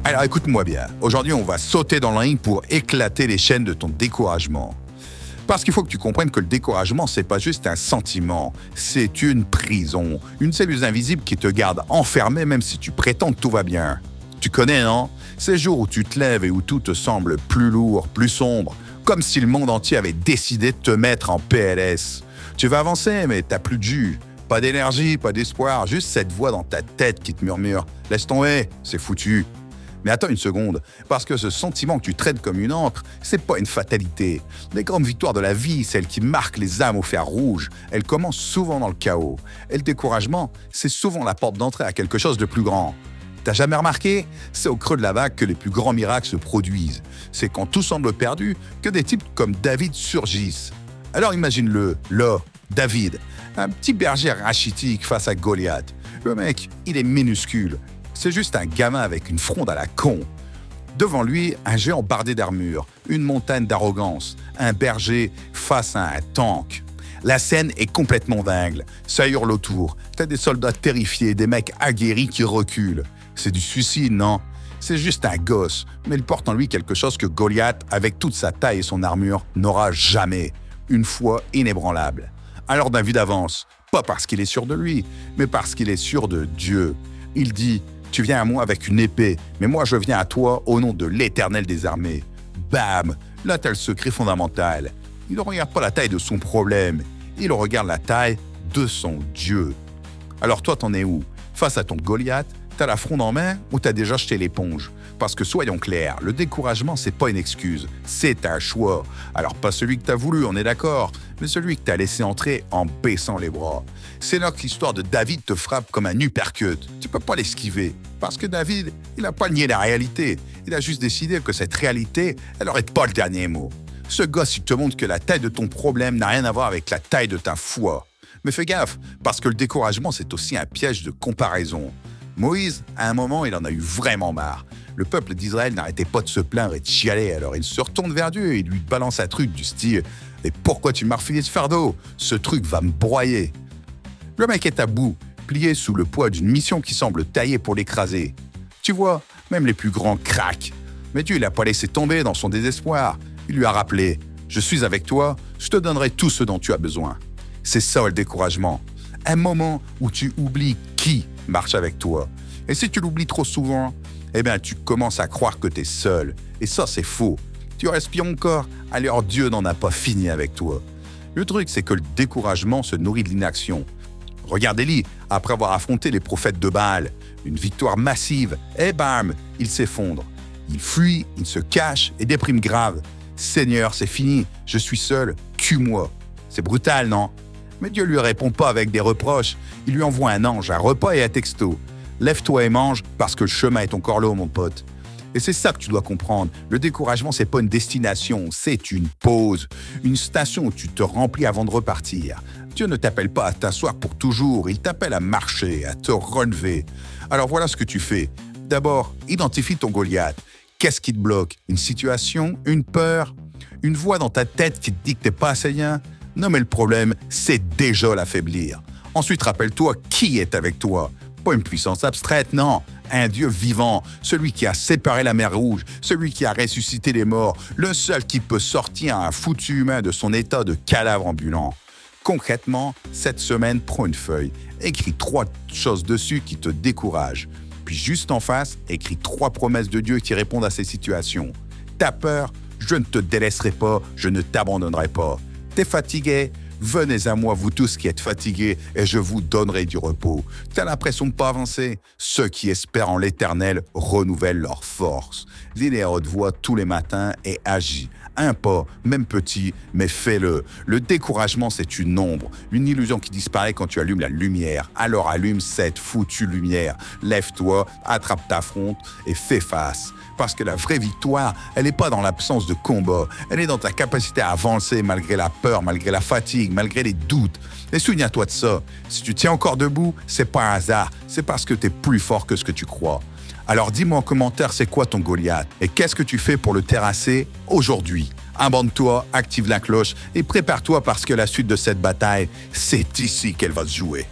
Alors écoute-moi bien, aujourd'hui on va sauter dans le ring pour éclater les chaînes de ton découragement. Parce qu'il faut que tu comprennes que le découragement, c'est pas juste un sentiment, c'est une prison, une cellule invisible qui te garde enfermé même si tu prétends que tout va bien. Tu connais, non? Ces jours où tu te lèves et où tout te semble plus lourd, plus sombre, comme si le monde entier avait décidé de te mettre en PLS. Tu vas avancer, mais t'as plus de jus, pas d'énergie, pas d'espoir, juste cette voix dans ta tête qui te murmure « Laisse tomber, c'est foutu ». Mais attends une seconde, parce que ce sentiment que tu traites comme une encre, c'est pas une fatalité. Les grandes victoires de la vie, celles qui marquent les âmes au fer rouge, elles commencent souvent dans le chaos. Et le découragement, c'est souvent la porte d'entrée à quelque chose de plus grand. T'as jamais remarqué? C'est au creux de la vague que les plus grands miracles se produisent. C'est quand tout semble perdu que des types comme David surgissent. Alors imagine-le, là, David, un petit berger rachitique face à Goliath. Le mec, il est minuscule. C'est juste un gamin avec une fronde à la con. Devant lui, un géant bardé d'armure, une montagne d'arrogance, un berger face à un tank. La scène est complètement dingue. Ça hurle autour. T'as des soldats terrifiés, des mecs aguerris qui reculent. C'est du suicide, non? C'est juste un gosse, mais il porte en lui quelque chose que Goliath, avec toute sa taille et son armure, n'aura jamais. Une foi inébranlable. Alors David avance, pas parce qu'il est sûr de lui, mais parce qu'il est sûr de Dieu. Il dit « Tu viens à moi avec une épée, mais moi je viens à toi au nom de l'Éternel des armées. » Bam! Là t'as le secret fondamental. Il ne regarde pas la taille de son problème, il regarde la taille de son Dieu. Alors toi t'en es où? Face à ton Goliath, t'as la fronde en main ou t'as déjà jeté l'éponge? Parce que soyons clairs, le découragement c'est pas une excuse, c'est un choix. Alors pas celui que t'as voulu, on est d'accord, mais celui que t'as laissé entrer en baissant les bras. C'est là que l'histoire de David te frappe comme un uppercut. Tu peux pas l'esquiver. Parce que David, il a pas nié la réalité. Il a juste décidé que cette réalité, elle aurait pas le dernier mot. Ce gosse, il te montre que la taille de ton problème n'a rien à voir avec la taille de ta foi. Mais fais gaffe, parce que le découragement, c'est aussi un piège de comparaison. Moïse, à un moment, il en a eu vraiment marre. Le peuple d'Israël n'arrêtait pas de se plaindre et de chialer, alors il se retourne vers Dieu et il lui balance un truc du style « Et pourquoi tu m'as refilé ce fardeau? Ce truc va me broyer !» Le mec est à bout, plié sous le poids d'une mission qui semble taillée pour l'écraser. Tu vois, même les plus grands craquent. Mais Dieu, il n'a pas laissé tomber dans son désespoir. Il lui a rappelé « Je suis avec toi, je te donnerai tout ce dont tu as besoin. » C'est ça le découragement. Un moment où tu oublies qui marche avec toi. Et si tu l'oublies trop souvent, eh bien tu commences à croire que tu es seul. Et ça, c'est faux. Tu respires encore, alors Dieu n'en a pas fini avec toi. Le truc, c'est que le découragement se nourrit de l'inaction. Regarde Élie, après avoir affronté les prophètes de Baal, une victoire massive, et bam, il s'effondre. Il fuit, il se cache et déprime grave. Seigneur, c'est fini, je suis seul, tue-moi. C'est brutal, non? Mais Dieu lui répond pas avec des reproches. Il lui envoie un ange, un repas et un texto. Lève-toi et mange parce que le chemin est encore long, mon pote. Et c'est ça que tu dois comprendre. Le découragement, c'est pas une destination, c'est une pause. Une station où tu te remplis avant de repartir. Dieu ne t'appelle pas à t'asseoir pour toujours, il t'appelle à marcher, à te relever. Alors voilà ce que tu fais. D'abord, identifie ton Goliath. Qu'est-ce qui te bloque? Une situation? Une peur? Une voix dans ta tête qui te dit que t'es pas assez bien? Non, mais le problème, c'est déjà l'affaiblir. Ensuite, rappelle-toi qui est avec toi. Pas une puissance abstraite, non. Un Dieu vivant, celui qui a séparé la mer Rouge, celui qui a ressuscité les morts, le seul qui peut sortir un foutu humain de son état de cadavre ambulant. Concrètement, cette semaine, prends une feuille, écris 3 choses dessus qui te découragent. Puis juste en face, écris 3 promesses de Dieu qui répondent à ces situations. T'as peur? Je ne te délaisserai pas, je ne t'abandonnerai pas. T'es fatigué? Venez à moi, vous tous qui êtes fatigués, et je vous donnerai du repos. T'as l'impression de pas avancer? Ceux qui espèrent en l'Éternel renouvellent leur force. Dis-les à haute voix tous les matins et agis. Un pas, même petit, mais fais-le. Le découragement, c'est une ombre, une illusion qui disparaît quand tu allumes la lumière. Alors allume cette foutue lumière. Lève-toi, attrape ta fronde et fais face. Parce que la vraie victoire, elle n'est pas dans l'absence de combat. Elle est dans ta capacité à avancer malgré la peur, malgré la fatigue, malgré les doutes. Et souviens-toi de ça. Si tu tiens encore debout, c'est pas un hasard. C'est parce que tu es plus fort que ce que tu crois. Alors dis-moi en commentaire c'est quoi ton Goliath et qu'est-ce que tu fais pour le terrasser aujourd'hui. Abonne-toi, active la cloche et prépare-toi parce que la suite de cette bataille, c'est ici qu'elle va se jouer.